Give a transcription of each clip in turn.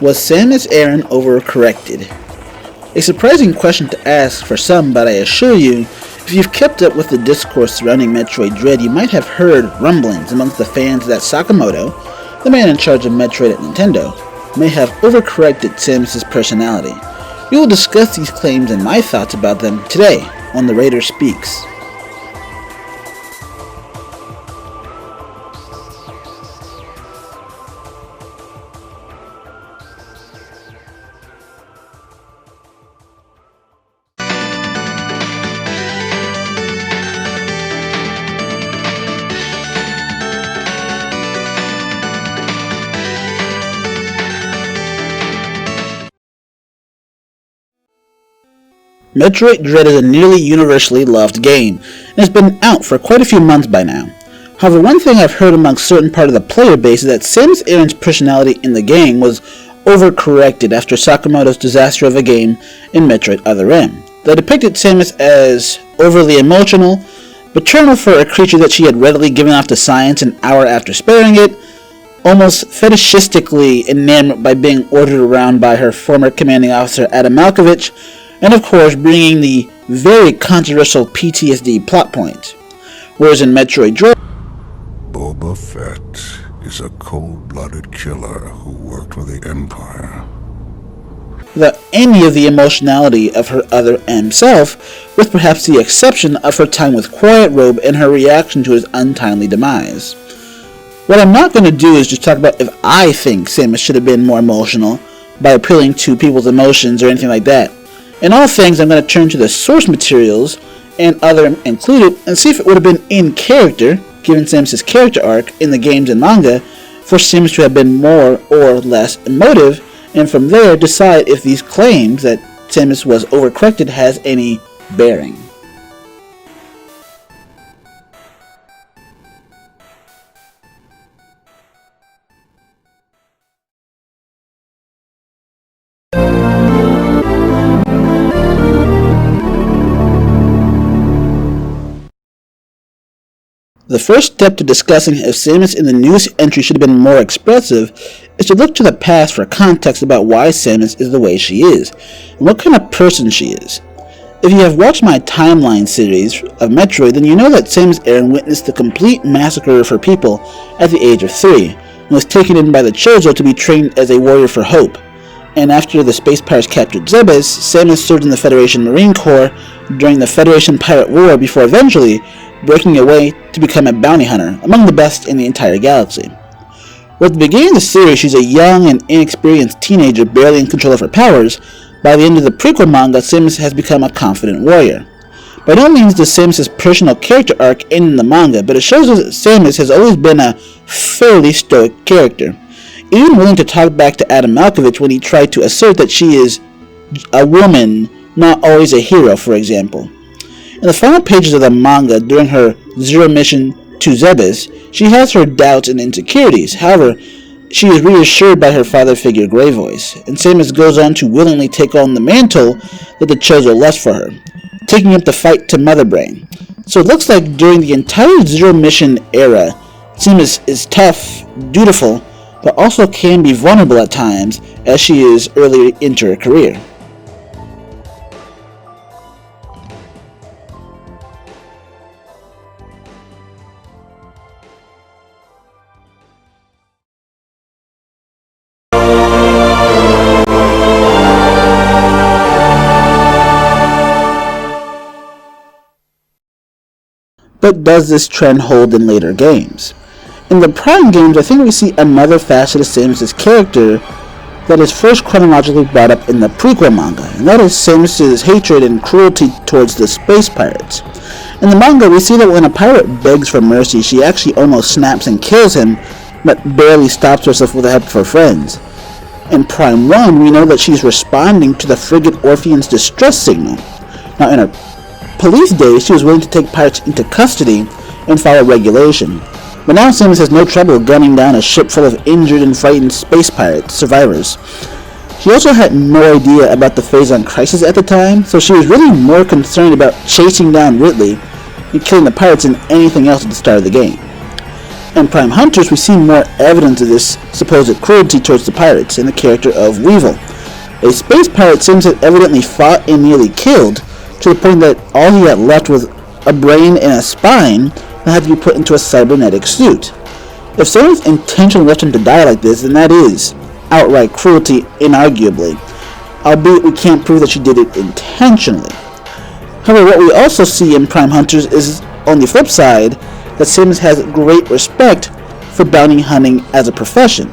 Was Samus Aran overcorrected? A surprising question to ask for some, but I assure you, if you've kept up with the discourse surrounding Metroid Dread, you might have heard rumblings amongst the fans that Sakamoto, the man in charge of Metroid at Nintendo, may have overcorrected Samus' personality. We will discuss these claims and my thoughts about them today on The Raider Speaks. Metroid Dread is a nearly universally loved game, and has been out for quite a few months by now. However, one thing I've heard among certain part of the player base is that Samus Aran's personality in the game was overcorrected after Sakamoto's disaster of a game in Metroid Other M. They depicted Samus as overly emotional, paternal for a creature that she had readily given off to science an hour after sparing it, almost fetishistically enamored by being ordered around by her former commanding officer Adam Malkovich, and of course bringing the very controversial PTSD plot point. Whereas in Metroid Dread, Boba Fett is a cold-blooded killer who worked for the Empire. without any of the emotionality of her Other M self, with perhaps the exception of her time with Quiet Robe and her reaction to his untimely demise. What I'm not going to do is just talk about if I think Samus should have been more emotional by appealing to people's emotions or anything like that. In all things, I'm going to turn to the source materials, and Other M included, and see if it would have been in character, given Samus' character arc in the games and manga, for Samus to have been more or less emotive, and from there decide if these claims that Samus was overcorrected has any bearing. The first step to discussing if Samus in the newest entry should have been more expressive is to look to the past for context about why Samus is the way she is, and what kind of person she is. If you have watched my timeline series of Metroid, then you know that Samus Aran witnessed the complete massacre of her people at the age of 3, and was taken in by the Chozo to be trained as a warrior for Hope. And after the Space Pirates captured Zebes, Samus served in the Federation Marine Corps during the Federation Pirate War before eventually breaking away to become a bounty hunter, among the best in the entire galaxy. With the beginning of the series, she's a young and inexperienced teenager barely in control of her powers. By the end of the prequel manga, Samus has become a confident warrior. By no means does Samus' personal character arc end in the manga, but it shows us that Samus has always been a fairly stoic character, even willing to talk back to Adam Malkovich when he tried to assert that she is a woman, not always a hero, for example. In the final pages of the manga, during her Zero mission to Zebes, she has her doubts and insecurities. However, she is reassured by her father figure Grey Voice, and Samus goes on to willingly take on the mantle that the Chozo left for her, taking up the fight to Mother Brain. So it looks like during the entire Zero mission era, Samus is tough, dutiful, but also can be vulnerable at times as she is early into her career. But does this trend hold in later games? In the Prime games, I think we see another facet of Samus' character that is first chronologically brought up in the prequel manga, and that is Samus' hatred and cruelty towards the space pirates. In the manga, we see that when a pirate begs for mercy, she actually almost snaps and kills him, but barely stops herself with the help of her friends. In Prime 1, we know that she's responding to the frigate Orpheon's distress signal. Now, in her police days, she was willing to take pirates into custody and follow regulation. But now Samus has no trouble gunning down a ship full of injured and frightened space pirate survivors. She also had no idea about the Phazon crisis at the time, so she was really more concerned about chasing down Ridley and killing the pirates than anything else at the start of the game. In Prime Hunters, we see more evidence of this supposed cruelty towards the pirates in the character of Weevil, a space pirate Samus had evidently fought and nearly killed, to the point that all he had left was a brain and a spine that had to be put into a cybernetic suit. If Samus intentionally left him to die like this, then that is outright cruelty, inarguably, albeit we can't prove that she did it intentionally. However, what we also see in Prime Hunters is, on the flip side, that Samus has great respect for bounty hunting as a profession.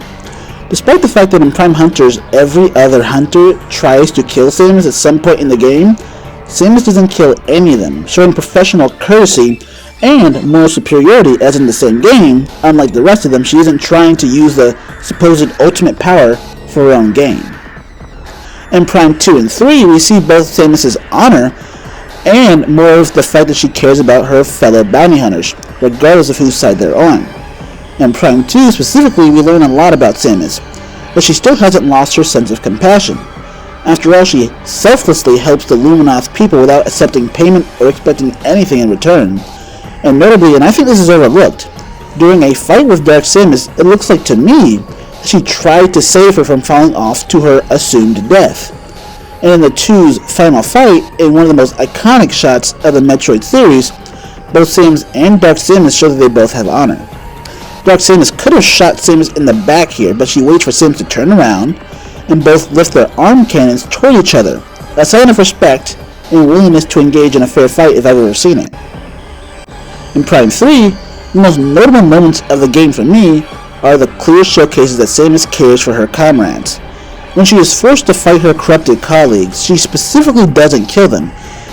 Despite the fact that in Prime Hunters every other hunter tries to kill Samus at some point in the game, Samus doesn't kill any of them, showing professional courtesy and moral superiority, as in the same game, unlike the rest of them, she isn't trying to use the supposed ultimate power for her own gain. In Prime 2 and 3, we see both Samus' honor and more of the fact that she cares about her fellow bounty hunters, regardless of whose side they're on. In Prime 2 specifically, we learn a lot about Samus, but she still hasn't lost her sense of compassion. After all, she selflessly helps the Luminoth people without accepting payment or expecting anything in return. And notably, and I think this is overlooked, during a fight with Dark Samus, it looks like to me that she tried to save her from falling off to her assumed death. And in the two's final fight, in one of the most iconic shots of the Metroid series, both Samus and Dark Samus show that they both have honor. Dark Samus could have shot Samus in the back here, but she waits for Samus to turn around, and both lift their arm cannons toward each other, a sign of respect and willingness to engage in a fair fight if I've ever seen it. In Prime 3, the most notable moments of the game for me are the clear showcases that Samus cares for her comrades. When she is forced to fight her corrupted colleagues, she specifically doesn't kill them.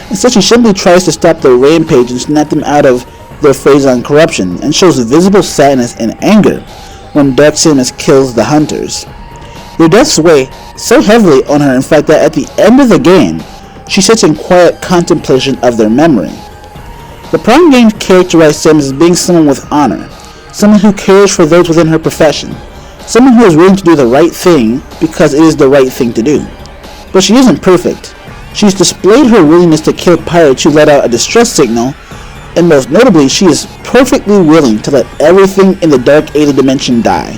Instead, she simply tries to stop their rampage and snap them out of their phase on corruption, and shows visible sadness and anger when Dark Samus kills the hunters. Their deaths weigh so heavily on her, in fact, that at the end of the game, she sits in quiet contemplation of their memory. The Prime games characterize Samus as being someone with honor, someone who cares for those within her profession, someone who is willing to do the right thing because it is the right thing to do. But she isn't perfect. She's displayed her willingness to kill pirates who let out a distress signal, and most notably, she is perfectly willing to let everything in the Dark Aether dimension die.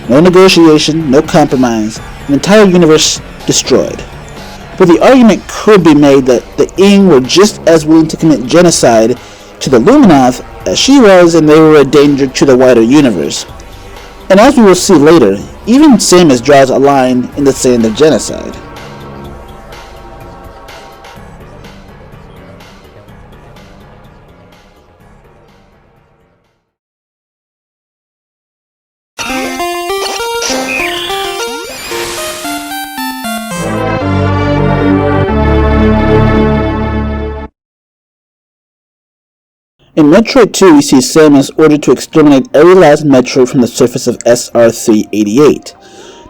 No negotiation, no compromise, an entire universe destroyed. But the argument could be made that the Ing were just as willing to commit genocide to the Luminoth as she was, and they were a danger to the wider universe. And as we will see later, even Samus draws a line in the sand of genocide. In Metroid 2, we see Samus ordered to exterminate every last Metroid from the surface of SR-388.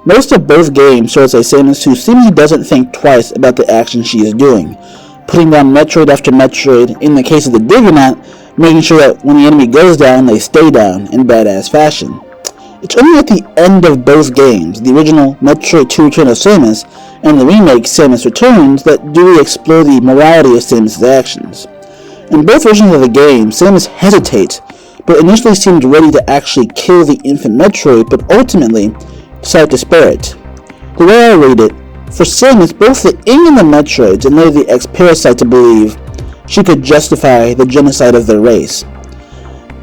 Most of both games shows a Samus who seemingly doesn't think twice about the action she is doing, putting down Metroid after Metroid, in the case of the Diggernaut, making sure that when the enemy goes down, they stay down in badass fashion. It's only at the end of both games, the original Metroid 2 Return of Samus and the remake Samus Returns, that do we explore the morality of Samus' actions. In both versions of the game, Samus hesitates, but initially seemed ready to actually kill the infant Metroid, but ultimately decided to spare it. The way I read it, for Samus, both the Ing and the Metroids, and later the X-Parasites, believe she could justify the genocide of their race.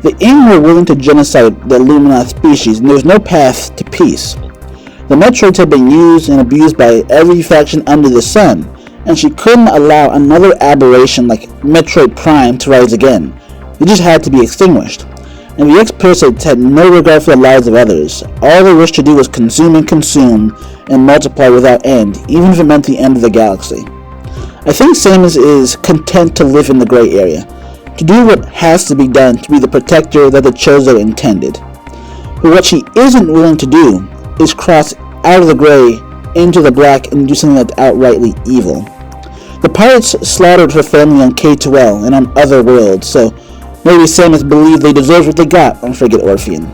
The Ing were willing to genocide the Luminoth species, and there was no path to peace. The Metroids had been used and abused by every faction under the sun, and she couldn't allow another aberration like Metroid Prime to rise again. They just had to be extinguished. And the X-Parasites had no regard for the lives of others. All they wished to do was consume and multiply without end, even if it meant the end of the galaxy. I think Samus is content to live in the gray area, to do what has to be done to be the protector that the Chozo intended. But what she isn't willing to do is cross out of the gray into the black and do something that's outrightly evil. The pirates slaughtered her family on K2L and on other worlds, so maybe Samus believed they deserved what they got on Frigate Orpheon.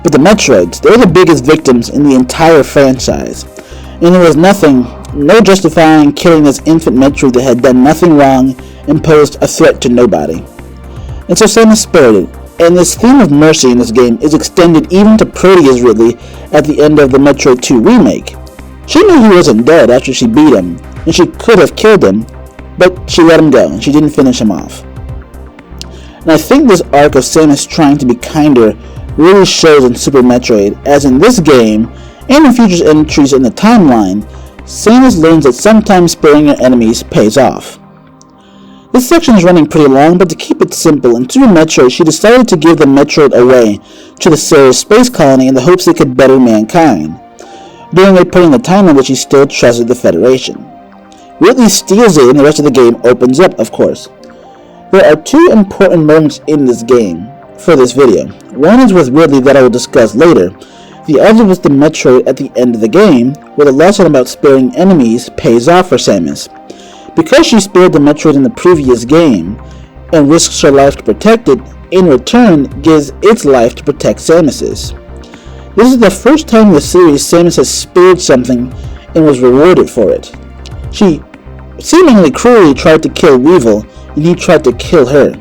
But the Metroids, they're the biggest victims in the entire franchise, and there was no justifying killing this infant Metroid that had done nothing wrong and posed a threat to nobody. And so Samus spared it, And this theme of mercy in this game is extended even to Proteus Ridley at the end of the Metroid 2 remake. She knew he wasn't dead after she beat him, and she could have killed him, but she let him go, and she didn't finish him off. And I think this arc of Samus trying to be kinder really shows in Super Metroid, as in this game, and in future entries in the timeline, Samus learns that sometimes sparing your enemies pays off. This section is running pretty long, but to keep it simple, in Super Metroid she decided to give the Metroid away to the Ceres space colony in the hopes it could better mankind, during a point in the timeline that she still trusted the Federation. Ridley steals it and the rest of the game opens up, of course. There are two important moments in this game for this video. One is with Ridley that I will discuss later. The other was the Metroid at the end of the game, where the lesson about sparing enemies pays off for Samus. Because she spared the Metroid in the previous game, and risks her life to protect it, in return gives its life to protect Samus's. This is the first time in the series Samus has spared something and was rewarded for it. She seemingly cruelly tried to kill Weevil, and he tried to kill her.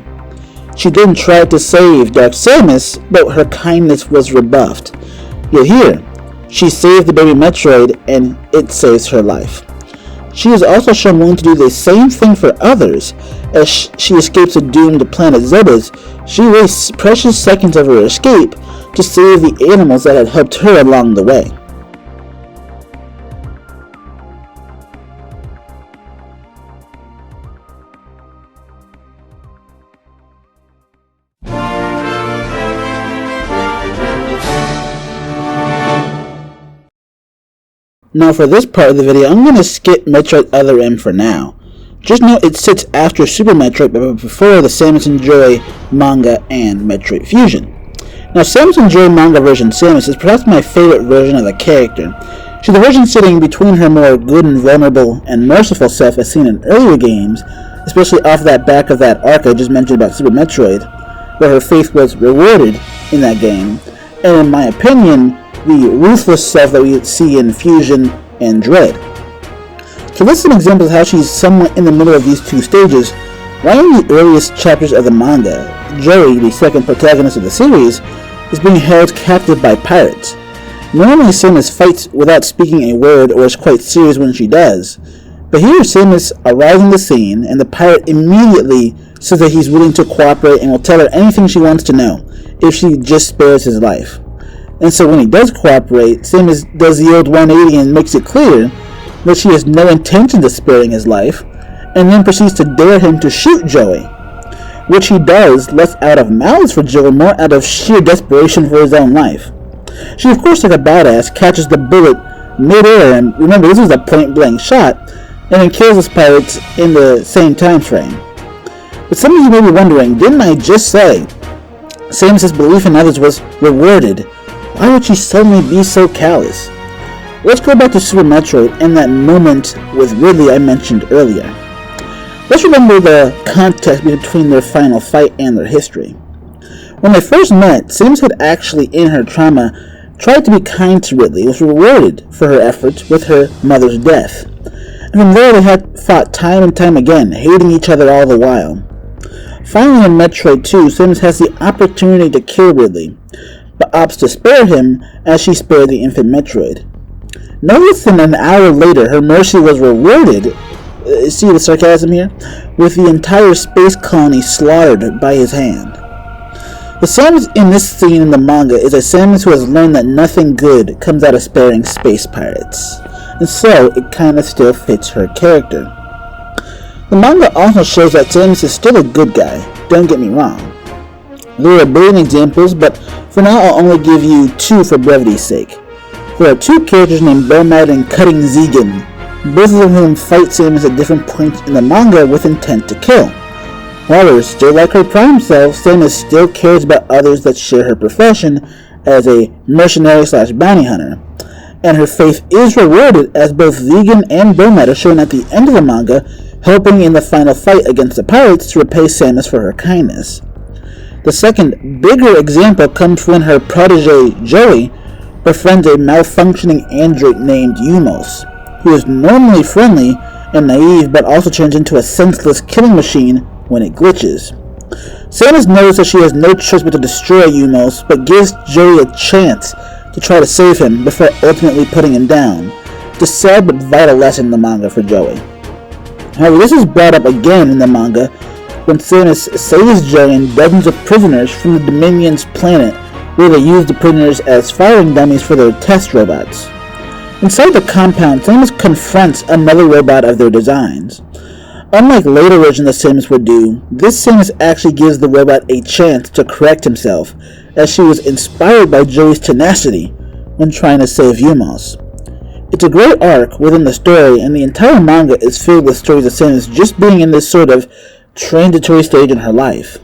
She then tried to save Dark Samus, but her kindness was rebuffed. Yet here, she saved the baby Metroid, and it saves her life. She is also shown willing to do the same thing for others. As she escapes a doomed planet Zebes, she wastes precious seconds of her escape to save the animals that had helped her along the way. Now for this part of the video, I'm going to skip Metroid Other M for now. Just know it sits after Super Metroid but before the Samus and Joy manga and Metroid Fusion. Now Samus and Joy manga version Samus is perhaps my favorite version of the character. She's the version sitting between her more good and vulnerable and merciful self as seen in earlier games, especially off that back of that arc I just mentioned about Super Metroid, where her faith was rewarded in that game, and in my opinion, the ruthless self that we see in Fusion and Dread. To list some examples of how she's somewhat in the middle of these two stages, right in the earliest chapters of the manga, Joey, the second protagonist of the series, is being held captive by pirates. Normally Samus fights without speaking a word or is quite serious when she does, but here Samus arrives on the scene and the pirate immediately says that he's willing to cooperate and will tell her anything she wants to know if she just spares his life. And so when he does cooperate, Samus does the old 180 and makes it clear that she has no intention of sparing his life, and then proceeds to dare him to shoot Joey, which he does less out of malice for Joey, more out of sheer desperation for his own life. She, of course, like a badass, catches the bullet mid-air, and remember, this was a point-blank shot, and then kills his pirates in the same time frame. But some of you may be wondering, didn't I just say Samus' belief in others was rewarded? Why would she suddenly be so callous? Let's go back to Super Metroid and that moment with Ridley I mentioned earlier. Let's remember the context between their final fight and their history. When they first met, Samus had actually, in her trauma, tried to be kind to Ridley and was rewarded for her efforts with her mother's death. And from there they had fought time and time again, hating each other all the while. Finally in Metroid 2, Samus has the opportunity to kill Ridley, but opts to spare him as she spared the infant Metroid. No less than an hour later, her mercy was rewarded, see the sarcasm here, with the entire space colony slaughtered by his hand. The Samus in this scene in the manga is a Samus who has learned that nothing good comes out of sparing space pirates, and so it kinda still fits her character. The manga also shows that Samus is still a good guy, don't get me wrong. There are a billion examples, but for now I'll only give you two for brevity's sake. There are two characters named Bomad and Cutting Zegan, both of whom fight Samus at different points in the manga with intent to kill. However, still like her prime self, Samus still cares about others that share her profession as a mercenary/bounty hunter, and her faith is rewarded as both Zegan and Bomad are shown at the end of the manga, helping in the final fight against the pirates to repay Samus for her kindness. The second, bigger example comes when her protege, Joey, befriends a malfunctioning android named Umos, who is normally friendly and naive but also turns into a senseless killing machine when it glitches. Samus knows that she has no choice but to destroy Umos, but gives Joey a chance to try to save him before ultimately putting him down. It's a sad but vital lesson in the manga for Joey. However, this is brought up again in the manga when Samus saves Joey and dozens of prisoners from the Dominion's planet, where they use the prisoners as firing dummies for their test robots. Inside the compound, Samus confronts another robot of their designs. Unlike later versions of Samus would do, this Samus actually gives the robot a chance to correct himself, as she was inspired by Joey's tenacity when trying to save Umos. It's a great arc within the story, and the entire manga is filled with stories of Samus just being in this sort of transitory stage in her life.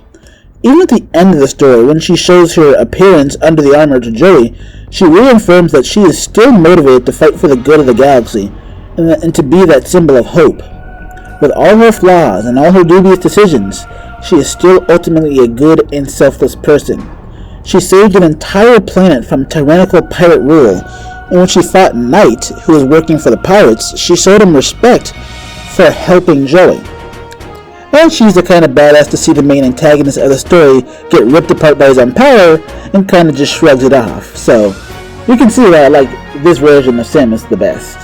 Even at the end of the story, when she shows her appearance under the armor to Joey, she reaffirms that she is still motivated to fight for the good of the galaxy, and to be that symbol of hope. With all her flaws and all her dubious decisions, she is still ultimately a good and selfless person. She saved an entire planet from tyrannical pirate rule, and when she fought Knight, who was working for the pirates, she showed him respect for helping Joey. And she's the kind of badass to see the main antagonist of the story get ripped apart by his own power and kind of just shrugs it off. So, you can see that I like this version of Samus the best.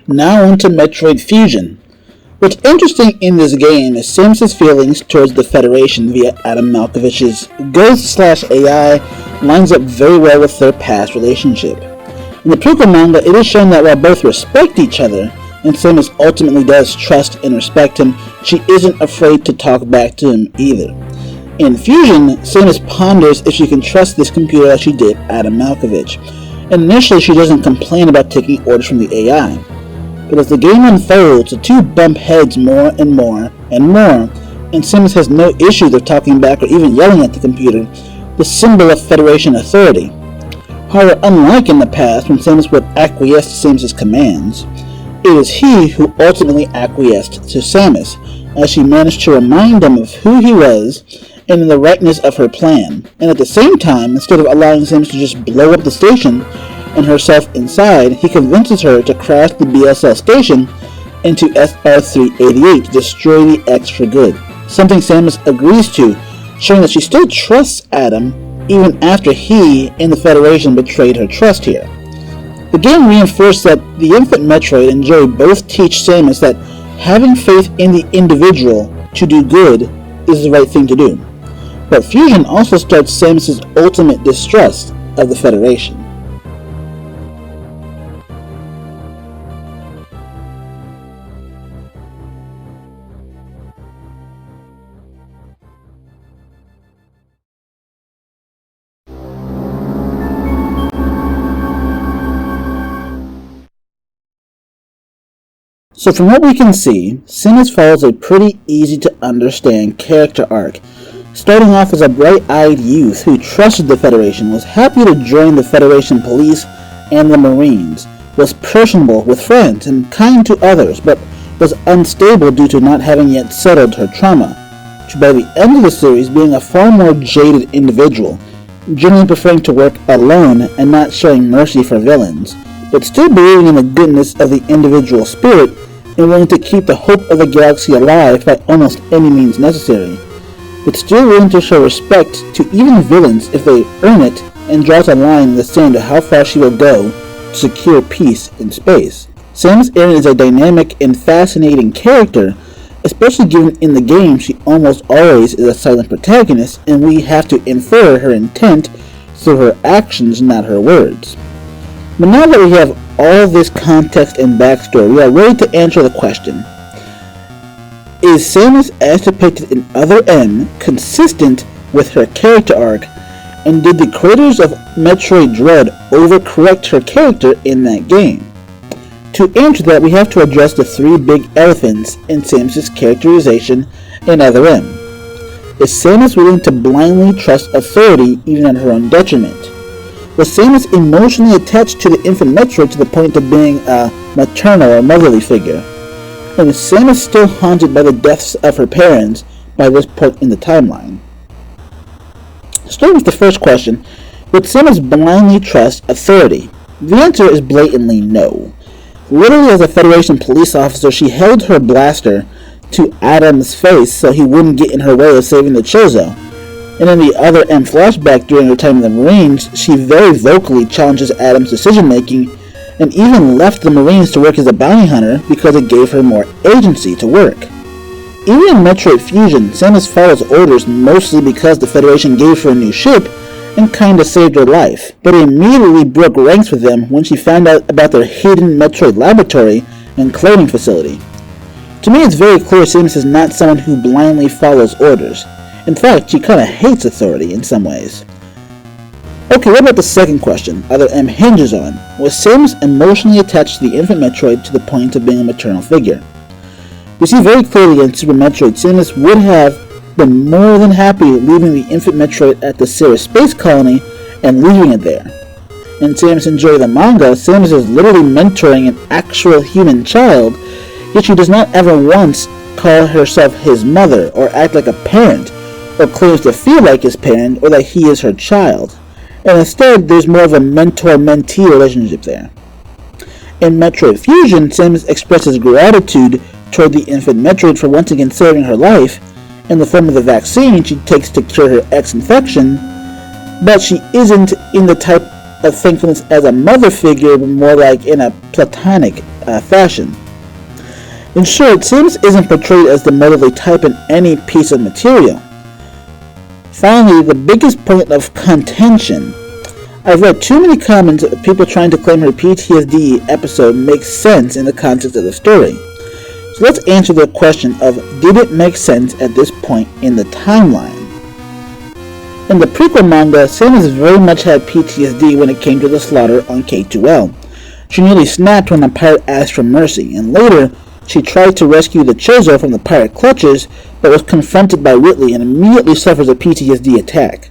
Now on to Metroid Fusion. What's interesting in this game is Samus' feelings towards the Federation via Adam Malkovich's Ghost/AI lines up very well with their past relationship. In the prequel manga, it is shown that while both respect each other, and Samus ultimately does trust and respect him, she isn't afraid to talk back to him either. In Fusion, Samus ponders if she can trust this computer as she did Adam Malkovich, and initially she doesn't complain about taking orders from the AI. But as the game unfolds, the two bump heads more and more and more, and Samus has no issues of talking back or even yelling at the computer, the symbol of Federation authority. However, unlike in the past when Samus would acquiesce to Samus' commands, it is he who ultimately acquiesced to Samus, as she managed to remind him of who he was and the rightness of her plan, and at the same time, instead of allowing Samus to just blow up the station and herself inside, he convinces her to crash the BSL station into SR-388 to destroy the X for good, something Samus agrees to, showing that she still trusts Adam even after he and the Federation betrayed her trust here. The game reinforced that the infant Metroid and Joey both teach Samus that having faith in the individual to do good is the right thing to do, but Fusion also starts Samus' ultimate distrust of the Federation. So from what we can see, Samus follows a pretty easy to understand character arc, starting off as a bright-eyed youth who trusted the Federation, was happy to join the Federation police and the Marines, was personable with friends and kind to others, but was unstable due to not having yet settled her trauma, to by the end of the series being a far more jaded individual, generally preferring to work alone and not showing mercy for villains, but still believing in the goodness of the individual spirit and willing to keep the hope of the galaxy alive by almost any means necessary, but still willing to show respect to even villains if they earn it, and draws a line in the sand to how far she will go to secure peace in space. Samus Aran is a dynamic and fascinating character, especially given in the game she almost always is a silent protagonist and we have to infer her intent through her actions, not her words. But now that we have all this context and backstory, we are ready to answer the question: is Samus as depicted in Other M consistent with her character arc, and did the creators of Metroid Dread overcorrect her character in that game? To answer that, we have to address the three big elephants in Samus' characterization in Other M. Is Samus willing to blindly trust authority even at her own detriment? Was Samus emotionally attached to the infant Metroid to the point of being a maternal or motherly figure? And is Samus still haunted by the deaths of her parents by this point in the timeline? Starting with the first question, would Samus blindly trust authority? The answer is blatantly no. Literally, as a Federation police officer, she held her blaster to Adam's face so he wouldn't get in her way of saving the Chozo. And in the Other M flashback during her time in the Marines, she very vocally challenges Adam's decision-making and even left the Marines to work as a bounty hunter because it gave her more agency to work. Even in Metroid Fusion, Samus follows orders mostly because the Federation gave her a new ship and kinda saved her life, but immediately broke ranks with them when she found out about their hidden Metroid laboratory and cloning facility. To me, it's very clear Samus is not someone who blindly follows orders. In fact, she kinda hates authority in some ways. Okay, what about the second question Other M hinges on? Was Samus emotionally attached to the infant Metroid to the point of being a maternal figure? We see very clearly in Super Metroid, Samus would have been more than happy leaving the infant Metroid at the Ceres space colony and leaving it there. In Samus and Joy the manga, Samus is literally mentoring an actual human child, yet she does not ever once call herself his mother, or act like a parent, or claims to feel like his parent, or that he is her child. And instead, there's more of a mentor-mentee relationship there. In Metroid Fusion, Samus expresses gratitude toward the infant Metroid for once again saving her life, in the form of the vaccine she takes to cure her X infection, but she isn't in the type of thankfulness as a mother figure, but more like in a platonic fashion. In short, Samus isn't portrayed as the motherly type in any piece of material. Finally, the biggest point of contention. I've read too many comments of people trying to claim her PTSD episode makes sense in the context of the story. So let's answer the question of, did it make sense at this point in the timeline? In the prequel manga, Samus very much had PTSD when it came to the slaughter on K2L. She nearly snapped when a pirate asked for mercy, and later, she tried to rescue the Chozo from the pirate clutches, but was confronted by Ridley and immediately suffers a PTSD attack.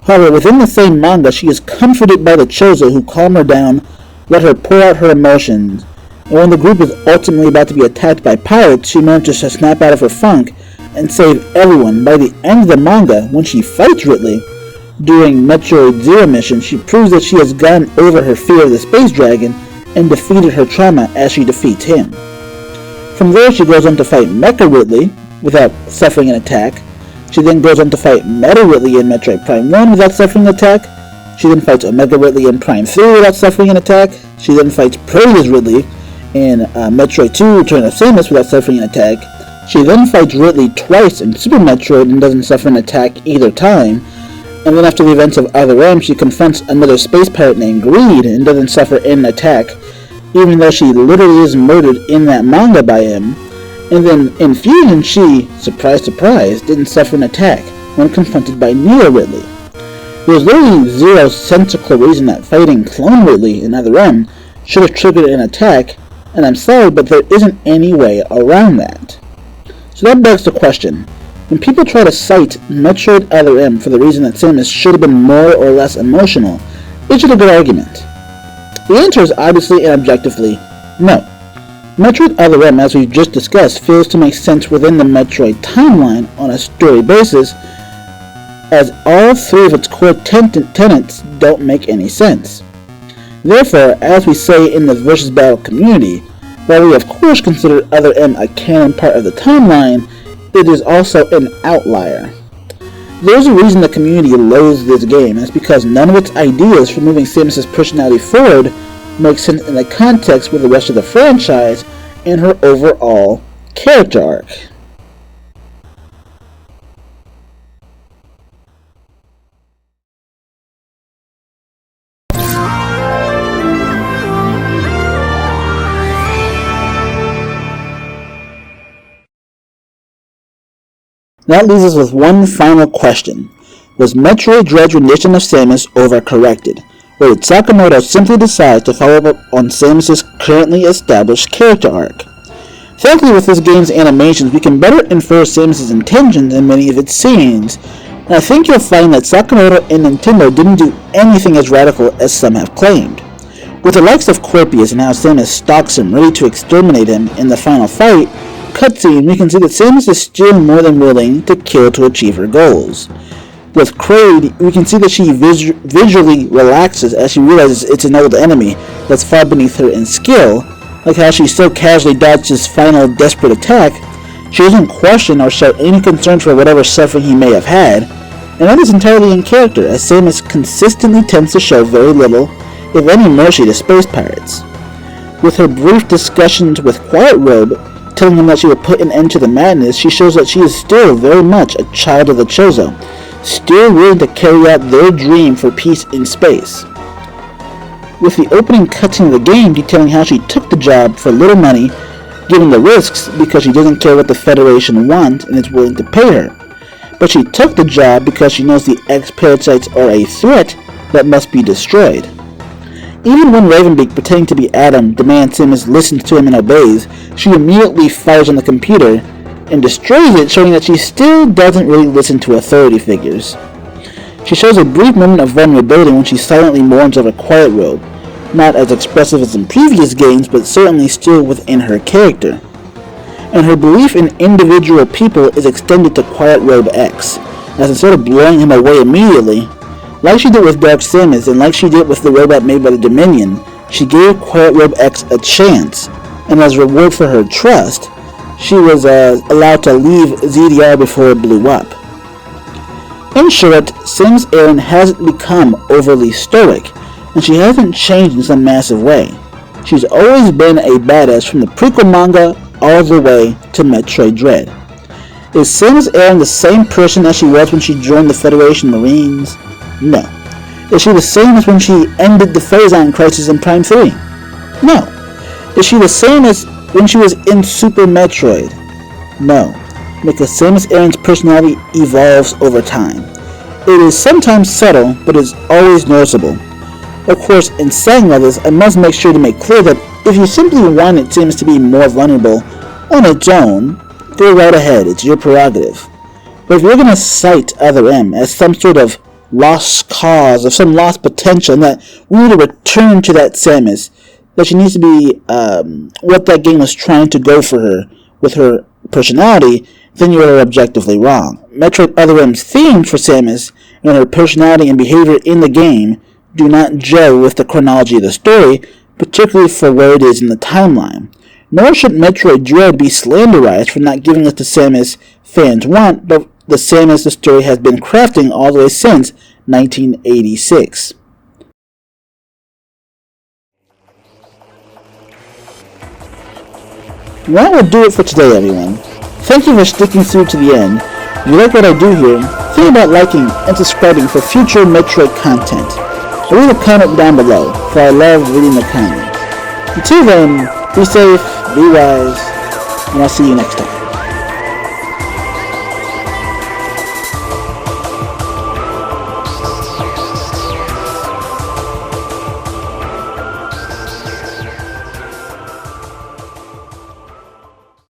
However, within the same manga, she is comforted by the Chozo who calm her down, let her pour out her emotions, and when the group is ultimately about to be attacked by pirates, she manages to snap out of her funk and save everyone. By the end of the manga, when she fights Ridley during Metroid Zero mission, she proves that she has gotten over her fear of the space dragon and defeated her trauma as she defeats him. From there, she goes on to fight Mecha Ridley without suffering an attack. She then goes on to fight Meta Ridley in Metroid Prime 1 without suffering an attack. She then fights Omega Ridley in Prime 3 without suffering an attack. She then fights Proteus Ridley in Metroid 2 Return of Samus without suffering an attack. She then fights Ridley twice in Super Metroid and doesn't suffer an attack either time. And then after the events of Other M, she confronts another space pirate named Greed and doesn't suffer an attack, even though she literally is murdered in that manga by him. And then in Fusion, she, surprise surprise, didn't suffer an attack when confronted by Neo Ridley. There's literally zero sensical reason that fighting Clone Ridley in Other M should have triggered an attack, and I'm sorry, but there isn't any way around that. So that begs the question, when people try to cite Metroid Other M for the reason that Samus should have been more or less emotional, is it a good argument? The answer is obviously and objectively no. Metroid Other M, as we just discussed, fails to make sense within the Metroid timeline on a story basis, as all three of its core tenets don't make any sense. Therefore, as we say in the Versus Battle community, while we of course consider Other M a canon part of the timeline, it is also an outlier. There's a reason the community loathes this game, and it's because none of its ideas for moving Samus' personality forward make sense in the context with the rest of the franchise and her overall character arc. That leaves us with one final question. Was Metroid Dread's rendition of Samus overcorrected? Or did Sakamoto simply decide to follow up on Samus' currently established character arc? Thankfully, with this game's animations, we can better infer Samus' intentions in many of its scenes, and I think you'll find that Sakamoto and Nintendo didn't do anything as radical as some have claimed. With the likes of Corpius and how Samus stalks him ready to exterminate him in the final fight cutscene, we can see that Samus is still more than willing to kill to achieve her goals. With Kraid, we can see that she visually relaxes as she realizes it's an old enemy that's far beneath her in skill, like how she so casually dodged his final desperate attack. She doesn't question or show any concern for whatever suffering he may have had, and that is entirely in character, as Samus consistently tends to show very little, if any, mercy to space pirates. With her brief discussions with Quiet Robe, telling him that she will put an end to the madness, she shows that she is still very much a child of the Chozo, still willing to carry out their dream for peace in space. With the opening cutscene of the game detailing how she took the job for little money, given the risks because she doesn't care what the Federation wants and is willing to pay her. But she took the job because she knows the X-Parasites are a threat that must be destroyed. Even when Ravenbeak, pretending to be Adam, demands Samus listens to him and obeys, she immediately fires on the computer and destroys it, showing that she still doesn't really listen to authority figures. She shows a brief moment of vulnerability when she silently mourns over Quiet Robe, not as expressive as in previous games, but certainly still within her character. And her belief in individual people is extended to Quiet Robe X, as instead of blowing him away immediately, like she did with Dark Samus and like she did with the robot made by the Dominion, she gave Quiet Robe X a chance, and as reward for her trust, she was allowed to leave ZDR before it blew up. In short, Samus Aran hasn't become overly stoic, and she hasn't changed in some massive way. She's always been a badass from the prequel manga all the way to Metroid Dread. Is Samus Aran the same person as she was when she joined the Federation Marines? No. Is she the same as when she ended the Phazon crisis in Prime 3? No. Is she the same as when she was in Super Metroid? No, because Samus Aran's personality evolves over time. It is sometimes subtle, but is always noticeable. Of course, in saying all this, I must make sure to make clear that if you simply wanted Samus to be more vulnerable on its own, go right ahead, it's your prerogative. But if you're going to cite Other M as some sort of lost cause or some lost potential, and that we need to return to that Samus, that she needs to be what that game was trying to go for her with her personality, then you are objectively wrong. Metroid Other M's themes for Samus and her personality and behavior in the game do not gel with the chronology of the story, particularly for where it is in the timeline. Nor should Metroid Dread be slanderized for not giving us the Samus fans want, but the Samus the story has been crafting all the way since 1986. That will do it for today, everyone. Thank you for sticking through to the end. If you like what I do here, think about liking and subscribing for future Metroid content. Leave a comment down below, for I love reading the comments. Until then, be safe, be wise, and I'll see you next time.